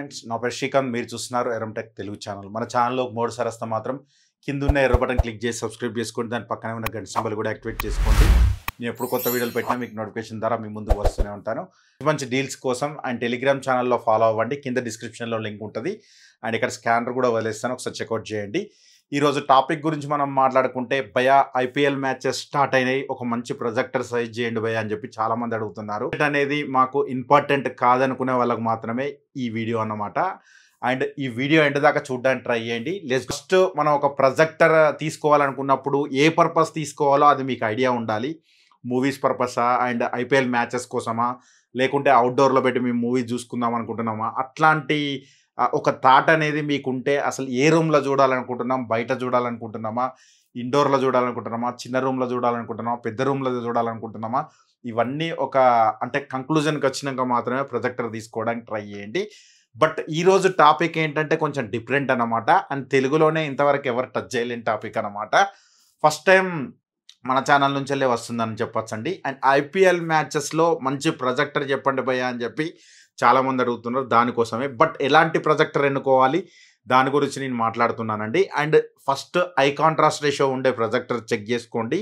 Friends నా పేరు శ్రీకాంత్ మీరు చూస్తున్నారు ఎరంటెక్ తెలుగు ఛానల్ మన ఛానల్లో మూడోసారి వస్తే మాత్రం కింద ఉన్న ఎర్ర బటన్ క్లిక్ చేసి సబ్స్క్రైబ్ చేసుకోండి దాని పక్కనే ఉన్న గంట సింబల్ కూడా యాక్టివేట్ చేసుకోండి నేను ఎప్పుడు కొత్త వీడియోలు పెట్టినా మీకు నోటిఫికేషన్ ద్వారా మీ ముందుకు వస్తూనే ఉంటాను మంచి డీల్స్ కోసం అండ్ టెలిగ్రామ్ ఛానల్లో ఫాలో అవ్వండి కింద డిస్క్రిప్షన్లో లింక్ ఉంటుంది అండ్ ఇక్కడ స్కానర్ కూడా వదిలేస్తాను ఒకసారి చెక్అవుట్ చేయండి ఈరోజు టాపిక్ గురించి మనం మాట్లాడుకుంటే భయా ఐపీఎల్ మ్యాచెస్ స్టార్ట్ అయినాయి ఒక మంచి ప్రొజెక్టర్ సైజ్ చేయండి భయా అని చెప్పి చాలా మంది అడుగుతున్నారు అనేది మాకు ఇంపార్టెంట్ కాదనుకునే వాళ్ళకి మాత్రమే ఈ వీడియో అన్నమాట అండ్ ఈ వీడియో ఎండ్ దాకా చూడడానికి ట్రై చేయండి ఫస్ట్ మనం ఒక ప్రొజెక్టర్ తీసుకోవాలనుకున్నప్పుడు ఏ పర్పస్ తీసుకోవాలో అది మీకు ఐడియా ఉండాలి మూవీస్ పర్పసా అండ్ ఐపీఎల్ మ్యాచెస్ కోసమా లేకుంటే అవుట్డోర్లో పెట్టి మేము మూవీ చూసుకుందాం అనుకుంటున్నామా అట్లాంటి ఒక థాట్ అనేది మీకుంటే అసలు ఏ రూమ్లో చూడాలనుకుంటున్నాం బయట చూడాలనుకుంటున్నామా ఇండోర్లో చూడాలనుకుంటున్నామా చిన్న రూమ్లో చూడాలనుకుంటున్నామా పెద్ద రూమ్లో చూడాలనుకుంటున్నామా ఇవన్నీ ఒక అంటే కంక్లూజన్కి వచ్చినాక మాత్రమే ప్రొజెక్టర్ తీసుకోవడానికి ట్రై చేయండి బట్ ఈరోజు టాపిక్ ఏంటంటే కొంచెం డిఫరెంట్ అన్నమాట అండ్ తెలుగులోనే ఇంతవరకు ఎవరు టచ్ చేయలేని టాపిక్ అన్నమాట ఫస్ట్ టైం మన ఛానల్ నుంచి వెళ్ళి వస్తుందని చెప్పొచ్చండి అండ్ ఐపీఎల్ మ్యాచెస్లో మంచి ప్రొజెక్టర్ చెప్పండి భయ్యా అని చెప్పి చాలామంది అడుగుతున్నారు దానికోసమే బట్ ఎలాంటి ప్రొజెక్టర్ ఎన్నుకోవాలి దాని గురించి నేను మాట్లాడుతున్నానండి and first I contrast ratio ఉండే ప్రొజెక్టర్ చెక్ చేసుకోండి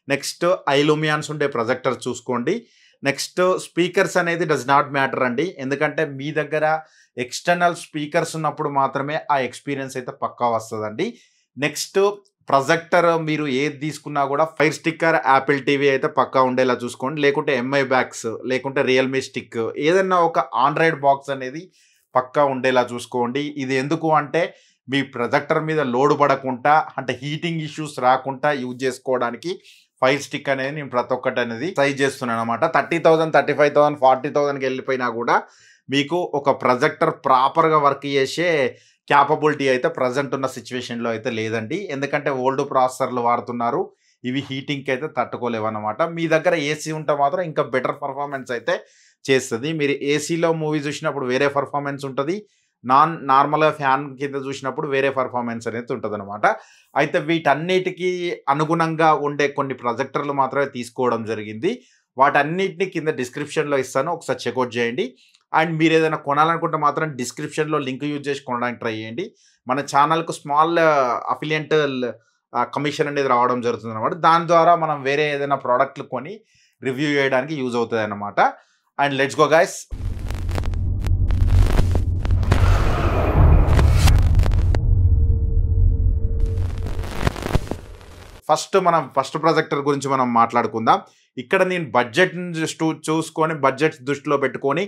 నెక్స్ట్ ఐలూమియాన్స్ ఉండే ప్రొజెక్టర్ చూసుకోండి నెక్స్ట్ స్పీకర్స్ అనేది డస్ నాట్ మ్యాటర్ అండి ఎందుకంటే మీ దగ్గర ఎక్స్టర్నల్ స్పీకర్స్ ఉన్నప్పుడు మాత్రమే ఆ ఎక్స్పీరియన్స్ అయితే పక్కా వస్తుందండి నెక్స్ట్ ప్రొజెక్టర్ మీరు ఏది తీసుకున్నా కూడా ఫైర్ స్టిక్కర్ యాపిల్ టీవీ అయితే పక్కా ఉండేలా చూసుకోండి లేకుంటే ఎంఐ బ్యాగ్స్ లేకుంటే రియల్మీ స్టిక్ ఏదన్నా ఒక ఆండ్రాయిడ్ బాక్స్ అనేది పక్కా ఉండేలా చూసుకోండి ఇది ఎందుకు అంటే మీ ప్రొజెక్టర్ మీద లోడ్ పడకుండా అంటే హీటింగ్ ఇష్యూస్ రాకుండా యూజ్ చేసుకోవడానికి ఫైర్ స్టిక్ అనేది నేను ప్రతి ఒక్కటి అనేది సైజ్ చేస్తున్నాను అనమాట 30,000 35,000 40,000కి వెళ్ళిపోయినా కూడా మీకు ఒక ప్రొజెక్టర్ ప్రాపర్గా వర్క్ చేసే క్యాపబిలిటీ అయితే ప్రజెంట్ ఉన్న సిచ్యువేషన్లో అయితే లేదండి ఎందుకంటే ఓల్డ్ ప్రాసెసర్లు వాడుతున్నారు ఇవి హీటింగ్కి అయితే తట్టుకోలేవన్నమాట మీ దగ్గర ఏసీ ఉంటే మాత్రం ఇంకా బెటర్ పర్ఫార్మెన్స్ అయితే చేస్తుంది మీరు ఏసీలో మూవీ చూసినప్పుడు వేరే పర్ఫార్మెన్స్ ఉంటుంది నార్మల్గా ఫ్యాన్ కింద చూసినప్పుడు వేరే పర్ఫార్మెన్స్ అనేది ఉంటుంది అనమాట అయితే వీటన్నిటికీ అనుగుణంగా ఉండే కొన్ని ప్రొజెక్టర్లు మాత్రమే తీసుకోవడం జరిగింది వాటన్నిటిని కింద డిస్క్రిప్షన్లో ఇస్తాను ఒకసారి చెక్అవుట్ చేయండి అండ్ మీరు ఏదైనా కొనాలనుకుంటే మాత్రం డిస్క్రిప్షన్లో లింక్ యూజ్ చేసి కొనడానికి ట్రై చేయండి మన ఛానల్కు స్మాల్ అఫిలియంట్ కమిషన్ అనేది రావడం జరుగుతుంది అనమాట దాని ద్వారా మనం వేరే ఏదైనా ప్రోడక్ట్లు కొని రివ్యూ చేయడానికి యూజ్ అవుతుంది అన్నమాట and let's go guys first projector గురించి మనం మాట్లాడుకుందాం ఇక్కడ నేను బడ్జెట్ చూసుకొని బడ్జెట్ దృష్టిలో పెట్టుకొని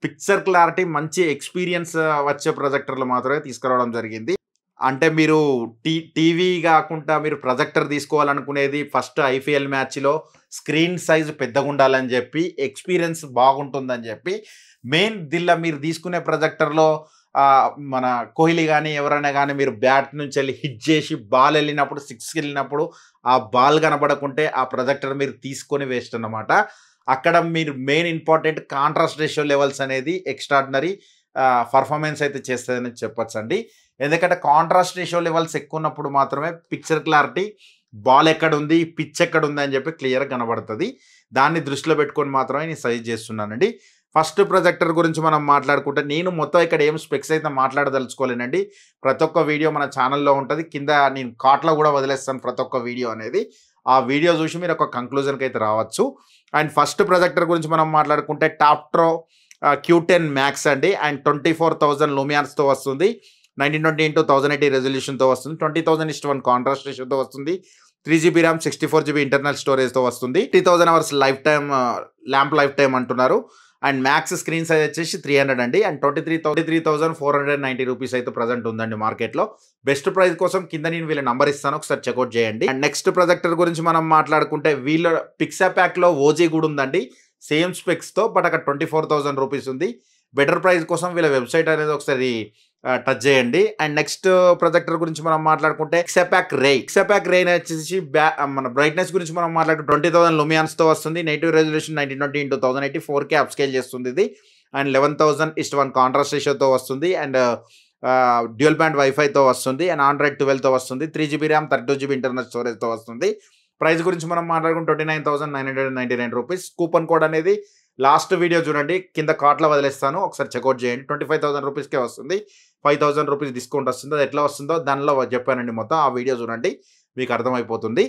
పిక్చర్ క్లారిటీ మంచి ఎక్స్పీరియన్స్ వచ్చే ప్రొజెక్టర్లు మాత్రమే తీసుకురావడం జరిగింది అంటే మీరు టీవీ కాకుండా మీరు ప్రొజెక్టర్ తీసుకోవాలనుకునేది ఫస్ట్ ఐపీఎల్ మ్యాచ్లో స్క్రీన్ సైజు పెద్దగా ఉండాలని చెప్పి ఎక్స్పీరియన్స్ బాగుంటుందని చెప్పి మెయిన్ దీనిలో మీరు తీసుకునే ప్రొజెక్టర్లో మన కోహ్లీ కానీ ఎవరైనా కానీ మీరు బ్యాట్ నుంచి వెళ్ళి హిట్ చేసి బాల్ వెళ్ళినప్పుడు సిక్స్కి వెళ్ళినప్పుడు ఆ బాల్ కనబడకుంటే ఆ ప్రొజెక్టర్ మీరు తీసుకొని వేస్ట్ అన్నమాట అక్కడ మీరు main important contrast ratio levels అనేది ఎక్స్ట్రాడినరీ పర్ఫార్మెన్స్ అయితే చేస్తుందని చెప్పొచ్చు అండి ఎందుకంటే కాంట్రాస్ట్ రేషియో లెవెల్స్ ఎక్కువ ఉన్నప్పుడు మాత్రమే పిక్చర్ క్లారిటీ బాల్ ఎక్కడ ఉంది పిచ్ ఎక్కడ ఉంది అని చెప్పి క్లియర్గా కనబడుతుంది దాన్ని దృష్టిలో పెట్టుకొని మాత్రమే నేను సజెస్ట్ చేస్తున్నానండి ఫస్ట్ ప్రొజెక్టర్ గురించి మనం మాట్లాడుకుంటే నేను మొత్తం ఇక్కడ ఏం స్పెక్స్ అయితే మాట్లాడదలుచుకోలేనండి ప్రతి ఒక్క వీడియో మన ఛానల్లో ఉంటుంది కింద నేను కార్ట్లో కూడా వదిలేస్తాను ప్రతి ఒక్క వీడియో అనేది ఆ వీడియో చూసి మీరు ఒక కంక్లూజన్కి అయితే రావచ్చు అండ్ ఫస్ట్ ప్రొజెక్టర్ గురించి మనం మాట్లాడుకుంటే టాప్ట్రో Q10 మ్యాక్స్ అండి అండ్ 24,000 లూమియాన్స్తో వస్తుంది 1920x1080 రెజల్యూషన్తో వస్తుంది 20,000:1 కాంట్రాస్ట్ రేషియోతో వస్తుంది 3GB ర్యామ్ 64GB ఇంటర్నల్ స్టోరేజ్తో వస్తుంది 30,000 అవర్స్ ల్యాంప్ లైఫ్ టైం అంటున్నారు అండ్ మ్యాక్స్ స్క్రీన్ సైజ్ వచ్చేసి 300 అండి అండ్ 23,490 రూపీస్ అయితే ప్రజెంట్ ఉందండి మార్కెట్లో బెస్ట్ ప్రైస్ కోసం కింద నేను వీళ్ళ నంబర్ ఇస్తాను ఒకసారి చెక్అవుట్ చేయండి అండ్ నెక్స్ట్ ప్రొజెక్టర్ గురించి మనం మాట్లాడుకుంటే వీళ్ళ పిక్సాప్యాక్లో ఓజీ కూడా ఉందండి సేమ్ స్పెక్స్తో బట్ అక్కడ 24,000 రూపీస్ ఉంది బెటర్ ప్రైస్ కోసం వీళ్ళ వెబ్సైట్ అనేది ఒకసారి టచ్ చేయండి అండ్ నెక్స్ట్ ప్రొజెక్టర్ గురించి మనం మాట్లాడుకుంటే పిక్సాప్యాక్ రే వచ్చేసి మన బ్రైట్నెస్ గురించి మనం మాట్లాడుకుంటే 20,000 లూమియాన్స్తో వస్తుంది negative resolution 1920x1080 4K upscale చేస్తుంది ఇది అండ్ 11,000:1 కాంట్రాస్ట్ రేషియోతో వస్తుంది అండ్ డ్యూయల్ బ్యాండ్ వైఫైతో వస్తుంది అండ్ ఆండ్రాయిడ్ 12తో వస్తుంది 3GB ర్యామ్ 32GB ఇంటర్నల్ స్టోరేజ్తో వస్తుంది ప్రైస్ గురించి మనం మాట్లాడుకుంటే 29,999 రూపీస్ కూపన్ కోడ్ అనేది లాస్ట్ వీడియో చూడండి, కింద కార్ట్లో వదిలేస్తాను, ఒకసారి చెక్అవుట్ చేయండి. 25,000 రూపీస్కే వస్తుంది. 5,000 రూపీస్ డిస్కౌంట్ వస్తుంది. అది ఎట్లా వస్తుందో దానిలో చెప్పానండి మొత్తం. ఆ వీడియో చూడండి, మీకు అర్థమైపోతుంది.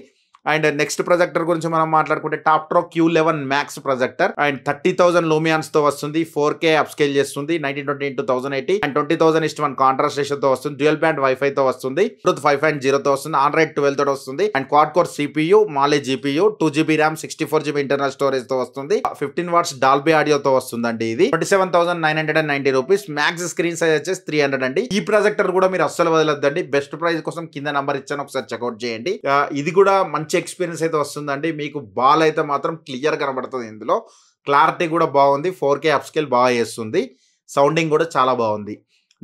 అండ్ నెక్స్ట్ ప్రొజెక్టర్ గురించి మనం మాట్లాడుకుంటే టాప్ట్రో Q11 మ్యాక్స్ ప్రొజెక్టర్ అండ్ 30,000 లూమియాన్స్ తో వస్తుంది. 4K అప్స్కేల్ చేస్తుంది. 1920x1080 అండ్ 20,0:1 కాంట్రాస్ట్ రేషియో తో వస్తుంది. డ్యూయల్ బ్యాండ్ వైఫై తో వస్తుంది. బ్లూటూత్ 5.0 తో వస్తుంది. ఆండ్రాయిడ్ 12 తో వస్తుంది. And quad core CPU, మాలే GPU, 2GB RAM, 64GB internal storage తో వస్తుంది. 15 వాట్స్ డాల్బీ ఆడియో తో వస్తుందండి. ఇది 27,990 రూపీస్. మ్యాక్స్ స్క్రీన్ సైజ్ వచ్చేసి 300 అండి. ఈ ప్రొజెక్టర్ కూడా మీరు అస్సలు వదలొద్దండి. బెస్ట్ ప్రైస్ కోసం కింద నంబర్ ఇచ్చాను, ఒకసారి చెక్అవుట్ చేయండి. ఇది కూడా మంచి ఎక్స్పీరియన్స్ అయితే వస్తుందండి. మీకు బాల్ అయితే మాత్రం క్లియర్ కనబడుతుంది. ఇందులో క్లారిటీ కూడా బాగుంది. 4K అప్స్కేల్ బాగా చేస్తుంది. సౌండింగ్ కూడా చాలా బాగుంది.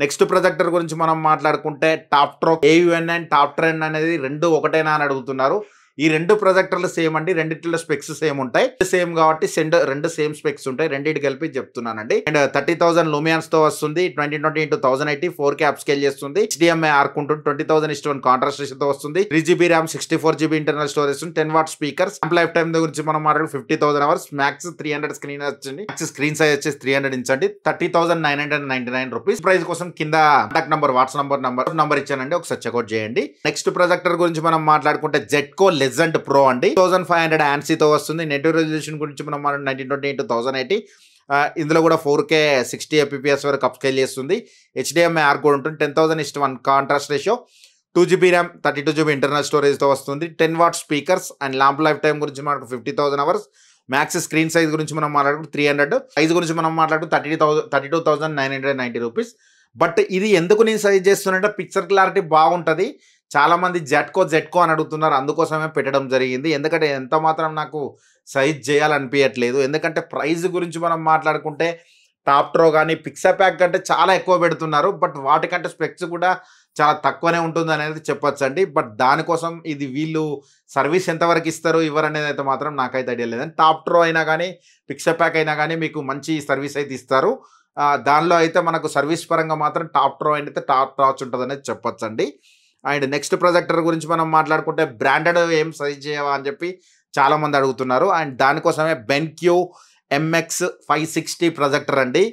నెక్స్ట్ ప్రొజెక్టర్ గురించి మనం మాట్లాడుకుంటే టాప్ట్రో AUN అండ్ టాప్ట్రెన్ అనేది రెండు ఒకటేనా అని అడుగుతున్నారు. ఈ రెండు ప్రొజెక్టర్లు సేమ్ అండి. రెండిట్లో స్పెక్స్ సేమ్ ఉంటాయి. సేమ్ కాబట్టి రెండు సేమ్ స్పెక్స్ ఉంటాయి. రెండింటి కలిపి చెప్తున్నానండి. అండ్ 30,000 లూమియాన్స్ తో వస్తుంది. 2020x1080 4K అప్స్కేల్ చేస్తుంది. HDMI ఆర్కుంటుంది. 20,0:1 కాంట్రాస్ట్ రేషియో తో వస్తుంది. 3GB RAM, 64GB internal storage, 10 what speakers. Life time గురించి మనం మాట్లాడు 50,000 అవర్స్. మ్యాక్స్ 300 స్క్రీన్ వచ్చింది. మ్యాక్స్ స్క్రీన్ సైజ్ వచ్చేసి 300 ఇంచ్ అండి. 30,999 రూపీస్. ప్రైస్ కోసం కింద కాంటాక్ట్ నంబర్, వాట్సాప్ నంబర్ ఇచ్చానండి, ఒకసారి చెక్అవుట్ చేయండి. నెక్స్ట్ ప్రొజెక్టర్ గురించి మనం మాట్లాడుకుంటే జెట్కో లెజెండ్ ప్రో అండి. 2500 ANSI తో వస్తుంది. నెటివ్ రెజల్యూషన్ గురించి మనం 1920x1080. ఇందులో కూడా 4K 60 FPS వరకు అప్స్కేల్ చేస్తుంది. HDMI ఆర్ కూడా ఉంటుంది. 10,0:1 contrast ratio, 2GB RAM, 32GB internal storage తో వస్తుంది. 10 what speakers and lamp life time గురించి మనకు 50,000 అవర్స్. మ్యాక్స్ స్క్రీన్ సైజ్ గురించి మనం మాట్లాడుకుంటే 300. సైజ్ గురించి మనం మాట్లాడుకుంటే 32,990 రూపీస్. బట్ ఇది ఎందుకు నేను సజెస్ట్ చేస్తున్నా, పిక్చర్ క్లారిటీ బాగుంటుంది. చాలా మంది జెట్కో అని అడుగుతున్నారు, అందుకోసమే పెట్టడం జరిగింది. ఎందుకంటే ఎంత మాత్రం నాకు సైజ్ చేయాలనిపించట్లేదు. ఎందుకంటే ప్రైస్ గురించి మనం మాట్లాడుకుంటే టాప్ట్రో కానీ పిక్సాపాక్ కంటే చాలా ఎక్కువ పెడుతున్నారు. బట్ వాటికంటే స్పెక్స్ కూడా చాలా తక్కువనే ఉంటుంది అనేది చెప్పొచ్చు అండి. బట్ దానికోసం ఇది వీళ్ళు సర్వీస్ ఎంతవరకు ఇస్తారు ఇవ్వరు అనేది అయితే మాత్రం నాకైతే ఐడియా లేదండి. టాప్ట్రో అయినా కానీ పిక్సాపాక్ అయినా కానీ మీకు మంచి సర్వీస్ అయితే ఇస్తారు. దానిలో అయితే మనకు సర్వీస్ పరంగా మాత్రం టాప్ట్రో అయితే టాప్ టాచ్ ఉంటుంది అనేది చెప్పొచ్చు అండి. అండ్ నెక్స్ట్ ప్రొజెక్టర్ గురించి మనం మాట్లాడుకుంటే బ్రాండెడ్ ఏం సైజ్ చేయవా అని చెప్పి చాలా మంది అడుగుతున్నారు. అండ్ దానికోసమే బెన్క్యూ MX 560 ప్రొజెక్టర్ అండి.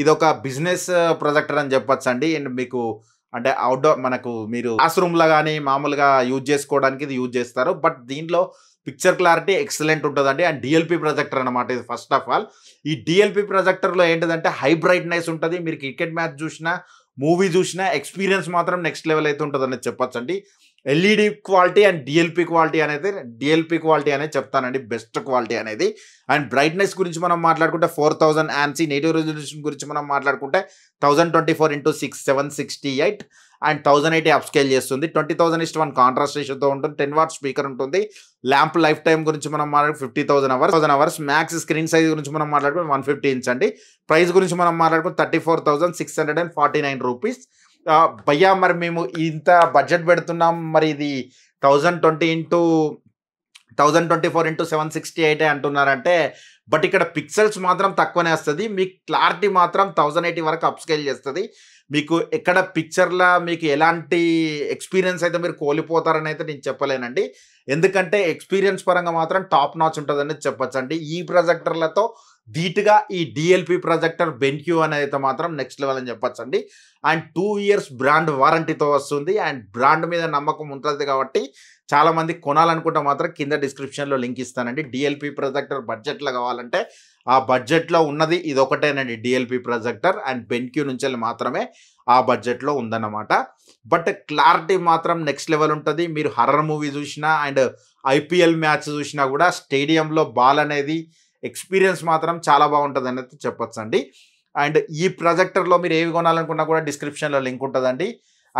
ఇది ఒక బిజినెస్ ప్రొజెక్టర్ అని చెప్పొచ్చు అండి. అండ్ మీకు అంటే అవుట్డోర్ మనకు మీరు క్లాస్ రూమ్లో కానీ మామూలుగా యూజ్ చేసుకోవడానికి ఇది యూజ్ చేస్తారు. బట్ దీంట్లో పిక్చర్ క్లారిటీ ఎక్సలెంట్ ఉంటుందండి. అండ్ DLP ప్రొజెక్టర్ అనమాట ఇది. ఫస్ట్ ఆఫ్ ఆల్ ఈ DLP ప్రొజెక్టర్లో ఏంటిదంటే హై బ్రైట్నెస్ ఉంటుంది. మీరు క్రికెట్ మ్యాచ్ చూసినా, మూవీ చూసినా ఎక్స్పీరియన్స్ మాత్రం నెక్స్ట్ లెవెల్ అయితే ఉంటుంది అనేది చెప్పొచ్చు అండి. LED quality and DLP quality అనేది చెప్తానండి, బెస్ట్ క్వాలిటీ అనేది. అండ్ బ్రైట్నెస్ గురించి మనం మాట్లాడుకుంటే 4,000 ANSI. నేటివ్ రెజల్యూషన్ గురించి మనం మాట్లాడుకుంటే 1024x6 768 అండ్ 1080 అప్స్కేల్ చేస్తుంది. 20,0:1 కాంట్రాస్ట్ రేషియోతో ఉంటుంది. 10 వాట్ స్పీకర్ ఉంటుంది. ల్యాంప్ లైఫ్ టైం గురించి మనం మాట్లాడుకుంటే 50,000 అవర్స్. మ్యాక్స్ స్క్రీన్ సైజ్ గురించి మనం మాట్లాడుకుంటే 150 ఇంచ్ అండి. ప్రైస్ గురించి మనం మాట్లాడుకుంటే 34,649 రూపీస్. భయ్యా మరి మేము ఇంత బడ్జెట్ పెడుతున్నాం, మరి ఇది 1024x768 అంటున్నారంటే, బట్ ఇక్కడ పిక్సెల్స్ మాత్రం తక్కువనే వస్తుంది. మీకు క్లారిటీ మాత్రం 1080 వరకు అప్స్కేల్ చేస్తుంది. మీకు ఎక్కడ పిక్చర్లో మీకు ఎలాంటి ఎక్స్పీరియన్స్ అయితే మీరు కోల్పోతారని అయితే నేను చెప్పలేనండి. ఎందుకంటే ఎక్స్పీరియన్స్ పరంగా మాత్రం టాప్ నాచ్ ఉంటుందని చెప్పొచ్చు అండి. ఈ ప్రొజెక్టర్లతో ధీటుగా ఈ DLP ప్రొజెక్టర్ బెన్క్యూ అనేది అయితే మాత్రం నెక్స్ట్ లెవెల్ అని చెప్పొచ్చు అండి. అండ్ 2 years బ్రాండ్ వారంటీతో వస్తుంది. అండ్ బ్రాండ్ మీద నమ్మకం ఉంటుంది కాబట్టి చాలామంది కొనాలనుకుంటే మాత్రం కింద డిస్క్రిప్షన్లో లింక్ ఇస్తానండి. DLP ప్రొజెక్టర్ బడ్జెట్లో కావాలంటే ఆ బడ్జెట్లో ఉన్నది ఇది ఒకటేనండి, DLP ప్రొజెక్టర్. అండ్ బెన్క్యూ నుంచి మాత్రమే ఆ బడ్జెట్లో ఉందన్నమాట. బట్ క్లారిటీ మాత్రం నెక్స్ట్ లెవెల్ ఉంటుంది. మీరు హర్రర్ మూవీ చూసినా అండ్ IPL మ్యాచ్ చూసినా కూడా స్టేడియంలో బాల్ అనేది ఎక్స్పీరియన్స్ మాత్రం చాలా బాగుంటుంది అనేది చెప్పొచ్చు అండి. అండ్ ఈ ప్రొజెక్టర్లో మీరు ఏవి కొనాలనుకున్నా కూడా డిస్క్రిప్షన్లో లింక్ ఉంటుందండి.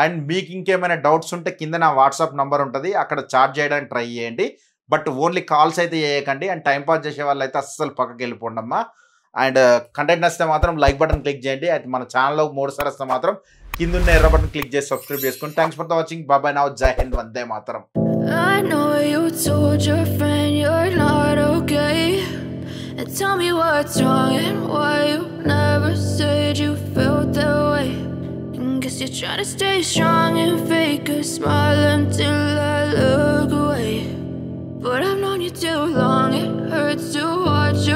అండ్ మీకు ఇంకేమైనా డౌట్స్ ఉంటే కింద నా వాట్సాప్ నంబర్ ఉంటుంది, అక్కడ చాట్ చేయడానికి ట్రై చేయండి. బట్ ఓన్లీ కాల్స్ అయితే చేయకండి. అండ్ టైంపాస్ చేసే వాళ్ళు అయితే అస్సలు పక్కకి వెళ్ళిపోండి అమ్మా. అండ్ కంటెంట్ నచ్చితే మాత్రం లైక్ బటన్ క్లిక్ చేయండి. అయితే మన ఛానల్లో 3 సార్లు వస్తే మాత్రం కింద ఉన్న ఎర్ర బటన్ క్లిక్ చేసి సబ్స్క్రైబ్ చేసుకోండి. Thanks for the watching. బాబాయ్. నౌ జై Hind, Vande Mataram. I know you told your friend you're not okay, and tell me what's wrong and why you never said you felt that way. And guess you're trying to stay strong and fake a smile until I look away. But I've known you too long, it hurts to watch you